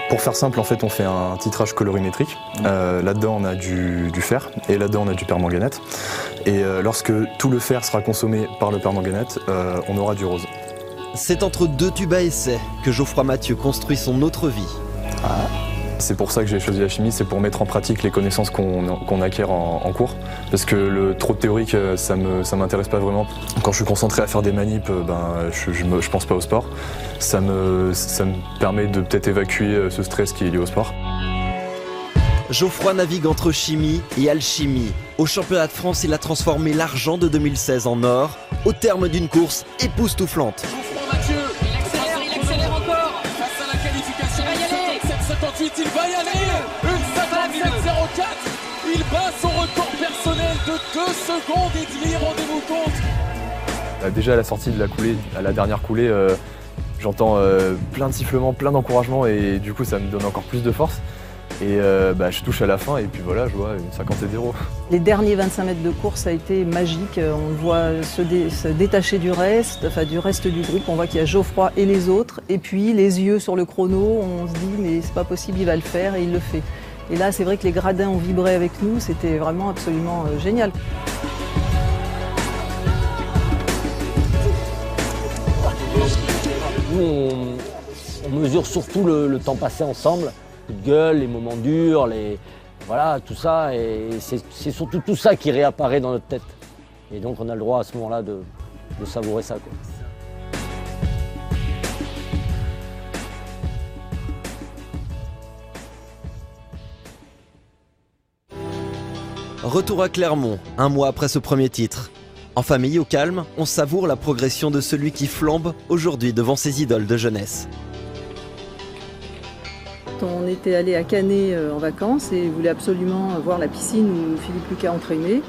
Pour faire simple, en fait, on fait un titrage colorimétrique. Là-dedans, on a du fer et là-dedans, on a du permanganate. Et lorsque tout le fer sera consommé par le permanganate, on aura du rose. C'est entre deux tubes à essai que Geoffroy Mathieu construit son autre vie. C'est pour ça que j'ai choisi la chimie, c'est pour mettre en pratique les connaissances qu'on acquiert en cours. Parce que le trop de théorique, ça m'intéresse pas vraiment. Quand je suis concentré à faire des manips, je pense pas au sport. Ça me permet de peut-être évacuer ce stress qui est lié au sport. Geoffroy navigue entre chimie et alchimie. Au championnat de France, il a transformé l'argent de 2016 en or, au terme d'une course époustouflante. Il accélère encore face à la qualification. Il va y aller. Une 57,04. Il bat son record personnel de 2 secondes et demi, rendez-vous compte. Déjà à la sortie de la coulée, à la dernière coulée, j'entends plein de sifflements, plein d'encouragements et du coup ça me donne encore plus de force. Et je touche à la fin et puis voilà, je vois une 57-0. Les derniers 25 mètres de course, ça a été magique. On le voit se détacher du reste du groupe. On voit qu'il y a Geoffroy et les autres. Et puis les yeux sur le chrono, on se dit mais c'est pas possible, il va le faire et il le fait. Et là, c'est vrai que les gradins ont vibré avec nous. C'était vraiment absolument génial. Nous, on mesure surtout le temps passé ensemble. De gueule, les moments durs, voilà, tout ça. Et c'est surtout tout ça qui réapparaît dans notre tête. Et donc on a le droit à ce moment-là de savourer ça, quoi. Retour à Clermont, un mois après ce premier titre. En famille, au calme, on savoure la progression de celui qui flambe aujourd'hui devant ses idoles de jeunesse. On était allé à Canet en vacances et voulait absolument voir la piscine où Philippe Lucas entraînait.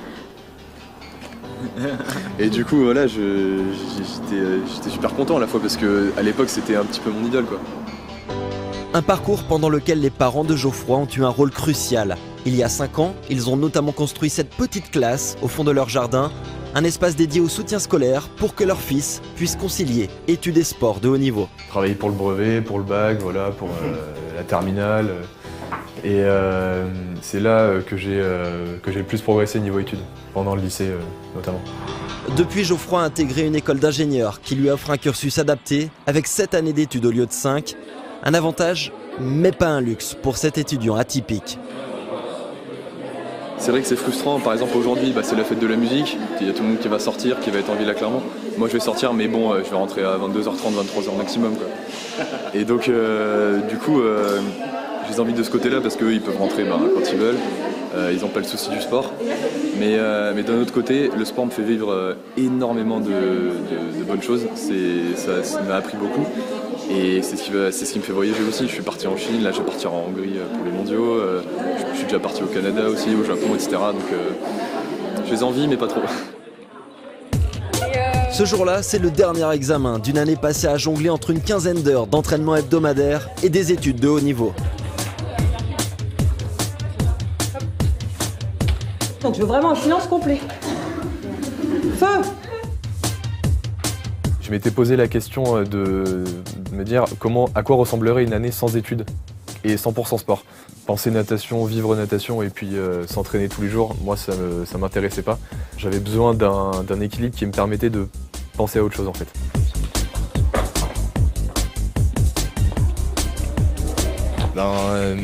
Et du coup, voilà, j'étais super content à la fois parce qu'à l'époque, c'était un petit peu mon idole, quoi. Un parcours pendant lequel les parents de Geoffroy ont eu un rôle crucial. Il y a 5 ans, ils ont notamment construit cette petite classe au fond de leur jardin, un espace dédié au soutien scolaire pour que leur fils puisse concilier études et sport de haut niveau. Travailler pour le brevet, pour le bac, voilà, pour la terminale. Et c'est là que j'ai le plus progressé niveau études, pendant le lycée notamment. Depuis, Geoffroy a intégré une école d'ingénieur qui lui offre un cursus adapté avec 7 années d'études au lieu de 5. Un avantage, mais pas un luxe pour cet étudiant atypique. C'est vrai que c'est frustrant, par exemple aujourd'hui c'est la fête de la musique, il y a tout le monde qui va sortir, qui va être en ville à Clermont. Moi je vais sortir mais bon je vais rentrer à 22h30, 23h maximum, quoi. Et donc du coup je les invite de ce côté-là parce qu'eux ils peuvent rentrer quand ils veulent, ils n'ont pas le souci du sport. Mais d'un autre côté, le sport me fait vivre énormément de bonnes choses, ça m'a appris beaucoup. Et c'est ce qui me fait voyager aussi. Je suis parti en Chine, là je vais partir en Hongrie pour les mondiaux, je suis déjà parti au Canada aussi, au Japon, etc. Donc je les envie mais pas trop. Ce jour-là, c'est le dernier examen d'une année passée à jongler entre une quinzaine d'heures d'entraînement hebdomadaire et des études de haut niveau. Donc je veux vraiment un silence complet. Feu! Je m'étais posé la question de me dire à quoi ressemblerait une année sans études et 100% sport. Penser natation, vivre natation et puis s'entraîner tous les jours, moi ça m'intéressait pas. J'avais besoin d'un équilibre qui me permettait de penser à autre chose en fait.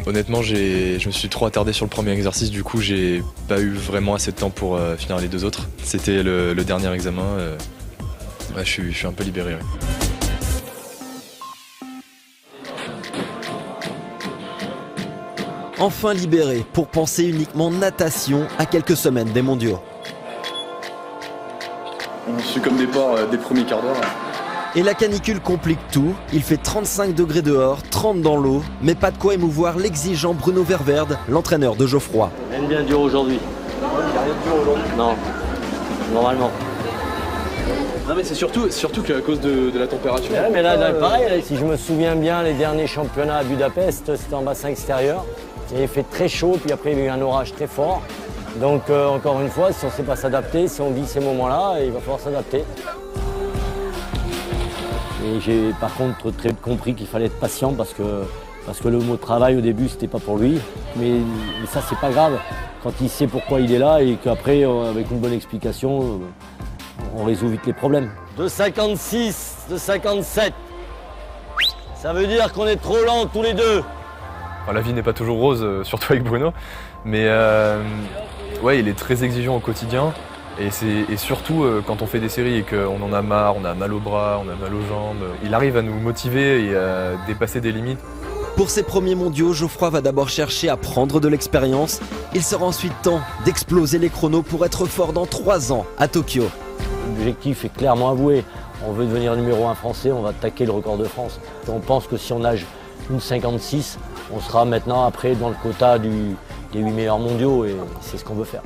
Honnêtement, je me suis trop attardé sur le premier exercice, du coup j'ai pas eu vraiment assez de temps pour finir les 2 autres. C'était le dernier examen. Ouais, je suis un peu libéré. Ouais. Enfin libéré pour penser uniquement natation à quelques semaines des mondiaux. Je suis comme des porcs des premiers quarts d'heure. Et la canicule complique tout. Il fait 35 degrés dehors, 30 dans l'eau, mais pas de quoi émouvoir l'exigeant Bruno Ververde, l'entraîneur de Geoffroy. Rien de bien dur aujourd'hui. Non, normalement. Non mais c'est surtout qu'à cause de la température. Ouais, mais là, pareil, si je me souviens bien, les derniers championnats à Budapest, c'était en bassin extérieur. Il avait fait très chaud, puis après il y a eu un orage très fort. Donc encore une fois, si on ne sait pas s'adapter, si on vit ces moments-là, il va falloir s'adapter. Et j'ai par contre très vite compris qu'il fallait être patient parce que Parce que le mot travail au début c'était pas pour lui, mais ça c'est pas grave quand il sait pourquoi il est là et qu'après avec une bonne explication on résout vite les problèmes. 2,56, 2,57, ça veut dire qu'on est trop lents tous les deux. La vie n'est pas toujours rose, surtout avec Bruno, mais ouais, il est très exigeant au quotidien. Et surtout, quand on fait des séries et qu'on en a marre, on a mal aux bras, on a mal aux jambes, il arrive à nous motiver et à dépasser des limites. Pour ses premiers mondiaux, Geoffroy va d'abord chercher à prendre de l'expérience. Il sera ensuite temps d'exploser les chronos pour être fort dans 3 ans à Tokyo. L'objectif est clairement avoué. On veut devenir numéro 1 français, on va attaquer le record de France. Et on pense que si on nage une 56, on sera maintenant après dans le quota des 8 meilleurs mondiaux et c'est ce qu'on veut faire.